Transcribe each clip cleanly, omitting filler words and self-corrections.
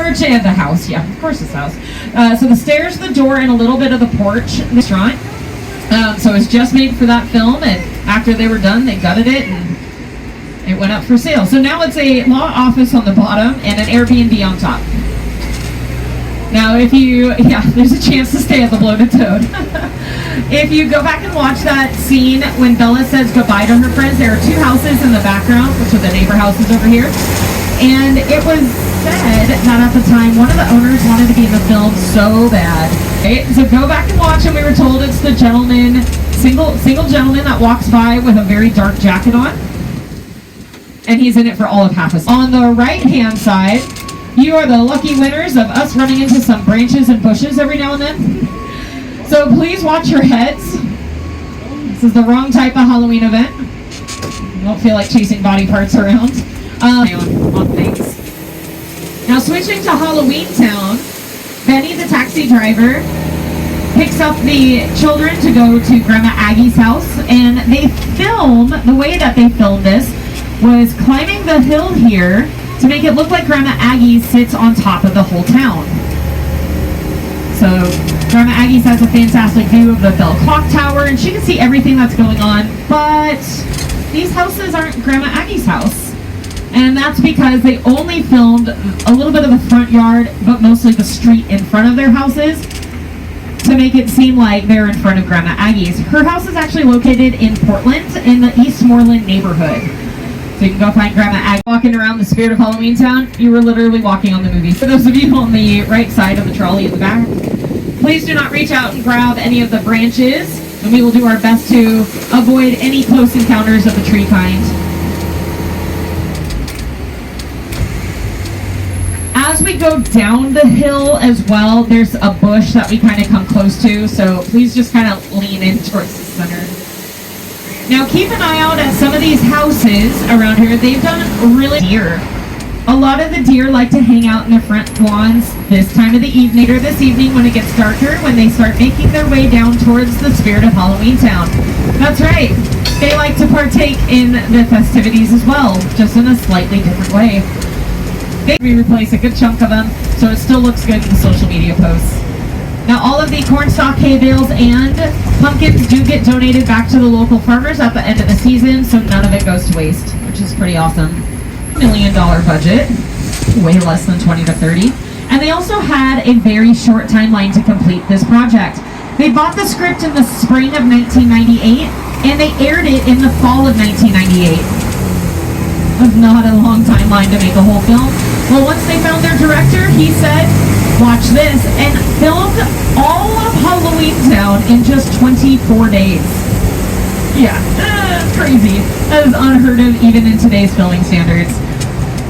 the house, yeah, of course it's house. So the stairs, the door, and a little bit of the porch, the restaurant. So it's just made for that film, and after they were done, they gutted it and it went up for sale. So now it's a law office on the bottom and an Airbnb on top. Now there's a chance to stay at the Bloated Toad. If you go back and watch that scene when Bella says goodbye to her friends, there are two houses in the background, which are the neighbor houses over here. And it was said that at the time, one of the owners wanted to be in the film so bad. Right? So go back and watch, and we were told it's the gentleman, single gentleman that walks by with a very dark jacket on. And he's in it for all of half a second. On the right-hand side, you are the lucky winners of us running into some branches and bushes every now and then. So please watch your heads. This is the wrong type of Halloween event. You don't feel like chasing body parts around. On things. Now switching to Halloween Town, Benny the taxi driver picks up the children to go to Grandma Aggie's house, and the way that they filmed this was climbing the hill here to make it look like Grandma Aggie sits on top of the whole town. So Grandma Aggie's has a fantastic view of the bell clock tower, and she can see everything that's going on, but these houses aren't Grandma Aggie's house. And that's because they only filmed a little bit of the front yard, but mostly the street in front of their houses to make it seem like they're in front of Grandma Aggie's. Her house is actually located in Portland in the Eastmoreland neighborhood. So you can go find Grandma Aggie. Walking around the Spirit of Halloween Town, you were literally walking on the movie. For those of you on the right side of the trolley in the back, please do not reach out and grab any of the branches, and we will do our best to avoid any close encounters of the tree kind. As we go down the hill as well, there's a bush that we kind of come close to, so please just kind of lean in towards the center. Now keep an eye out at some of these houses around here. They've done really deer. A lot of the deer like to hang out in the front lawns this time of the evening, or this evening when it gets darker, when they start making their way down towards the Spirit of Halloween Town. That's right. They like to partake in the festivities as well, just in a slightly different way. We replace a good chunk of them, so it still looks good in the social media posts. Now all of the cornstalk, hay bales, and pumpkins do get donated back to the local farmers at the end of the season, so none of it goes to waste, which is pretty awesome. $1 million budget, way less than 20 to 30. And they also had a very short timeline to complete this project. They bought the script in the spring of 1998, and they aired it in the fall of 1998. Was not a long timeline to make a whole film. Well, once they found their director, he said, watch this, and filmed all of Halloween Town in just 24 days. Yeah, that's crazy. That is unheard of even in today's filming standards.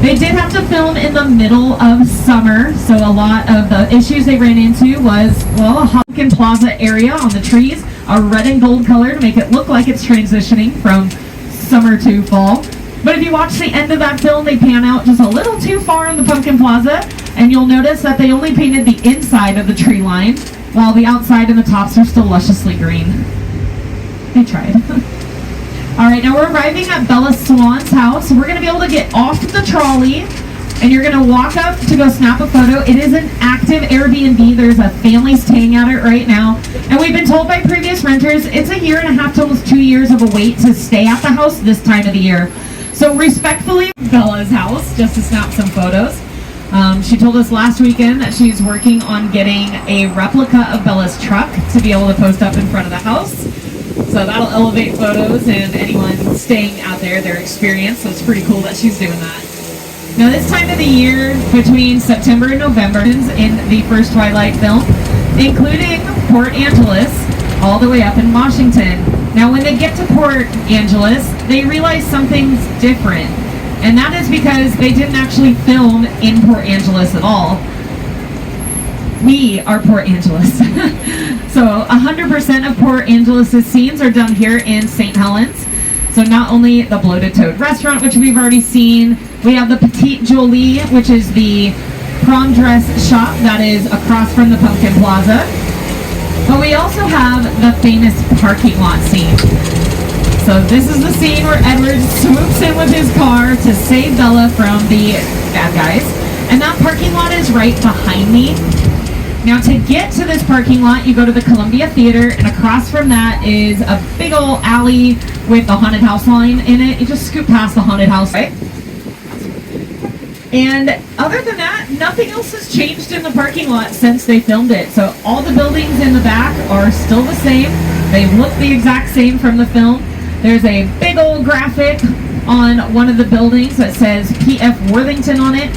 They did have to film in the middle of summer, so a lot of the issues they ran into was, well, a pumpkin plaza area on the trees, a red and gold color to make it look like it's transitioning from summer to fall. But if you watch the end of that film, they pan out just a little too far on the pumpkin plaza, and you'll notice that they only painted the inside of the tree line, while the outside and the tops are still lusciously green. They tried. Alright, now we're arriving at Bella Swan's house. We're going to be able to get off the trolley, and you're going to walk up to go snap a photo. It is an active Airbnb. There's a family staying at it right now. And we've been told by previous renters, it's 1.5 years to almost 2 years of a wait to stay at the house this time of the year. So respectfully, Bella's house, just to snap some photos. She told us last weekend that she's working on getting a replica of Bella's truck to be able to post up in front of the house. So that'll elevate photos and anyone staying out there, their experience. So it's pretty cool that she's doing that. Now this time of the year, between September and November, in the first Twilight film, including Port Angeles, all the way up in Washington. Now when they get to Port Angeles, they realize something's different. And that is because they didn't actually film in Port Angeles at all. We are Port Angeles. So 100% of Port Angeles' scenes are done here in St. Helens. So not only the Bloated Toad restaurant, which we've already seen, we have the Petite Jolie, which is the prom dress shop that is across from the Pumpkin Plaza. But we also have the famous parking lot scene. So this is the scene where Edward swoops in with his car to save Bella from the bad guys. And that parking lot is right behind me. Now to get to this parking lot, you go to the Columbia Theater, and across from that is a big old alley with the haunted house line in it. You just scoot past the haunted house, right? And other than that, nothing else has changed in the parking lot since they filmed it. So all the buildings in the back are still the same. They look the exact same from the film. There's a big old graphic on one of the buildings that says P.F. Worthington on it.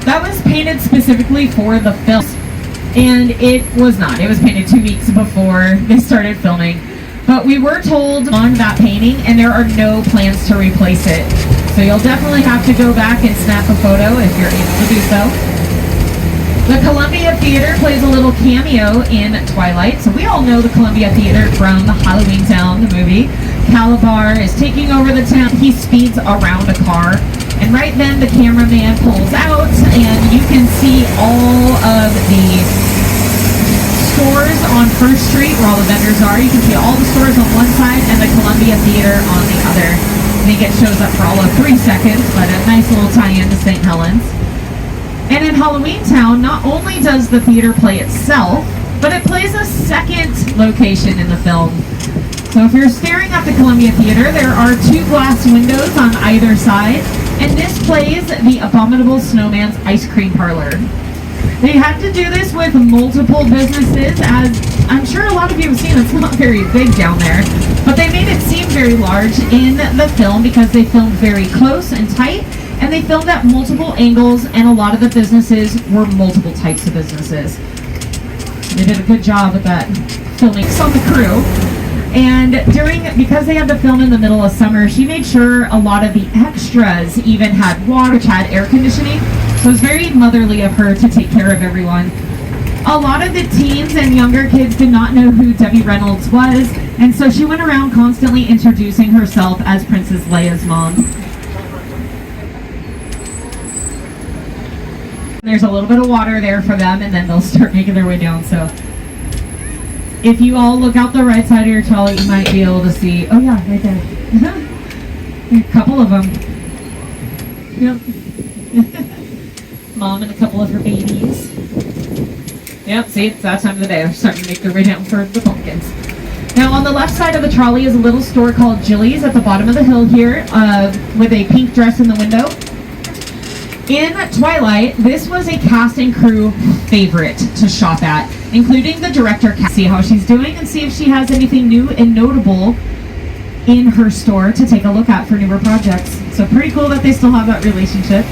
That was painted specifically for the film. And it was not. It was painted 2 weeks before they started filming. But we were told on that painting, and there are no plans to replace it. So you'll definitely have to go back and snap a photo if you're able to do so. The Columbia Theater plays a little cameo in Twilight. So we all know the Columbia Theater from the Halloween Town, the movie. Calabar is taking over the town. He speeds around a car. And right then the cameraman pulls out, and you can see all of the stores on First Street where all the vendors are. You can see all the stores on one side and the Columbia Theater on the other. I think it shows up for all of 3 seconds, but a nice little tie-in to St. Helens. And in Halloween Town, not only does the theater play itself, but it plays a second location in the film. So if you're staring at the Columbia Theater, there are 2 glass windows on either side, and this plays the Abominable Snowman's ice cream parlor. They had to do this with multiple businesses, as I'm sure a lot of you have seen. It's not very big down there, but they made it seem very large in the film because they filmed very close and tight, and they filmed at multiple angles, and a lot of the businesses were multiple types of businesses. They did a good job with that filming. So the crew. And because they had to film in the middle of summer, she made sure a lot of the extras even had water, which had air conditioning. So it was very motherly of her to take care of everyone. A lot of the teens and younger kids did not know who Debbie Reynolds was, and so she went around constantly introducing herself as Princess Leia's mom. There's a little bit of water there for them, and then they'll start making their way down. So if you all look out the right side of your trolley, you might be able to see. Oh yeah, right there. A couple of them. Yep. Mom and a couple of her babies. Yep, see, it's that time of the day. They're starting to make their way down for the pumpkins. Now, on the left side of the trolley is a little store called Jilly's at the bottom of the hill here, with a pink dress in the window. In Twilight, this was a cast and crew favorite to shop at, including the director. See how she's doing and see if she has anything new and notable in her store to take a look at for newer projects. So pretty cool that they still have that relationship.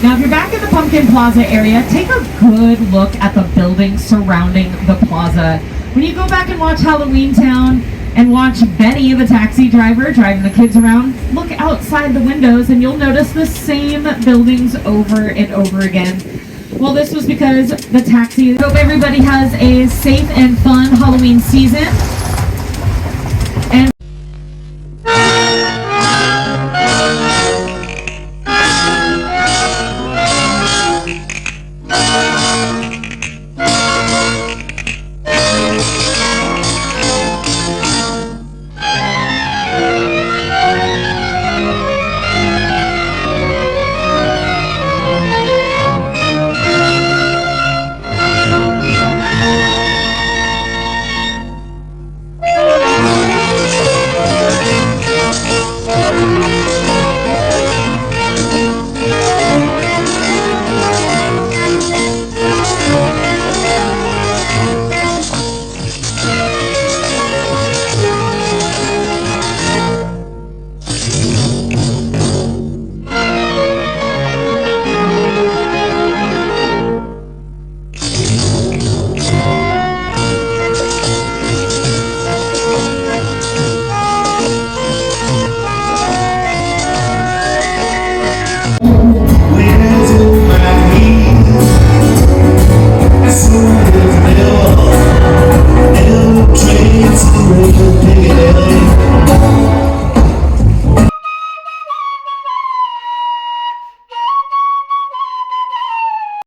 Now, if you're back in the Pumpkin Plaza area, take a good look at the buildings surrounding the plaza. When you go back and watch Halloween Town and watch Benny, the taxi driver, driving the kids around, look outside the windows and you'll notice the same buildings over and over again. Well, this was because the taxi. Hope everybody has a safe and fun Halloween season.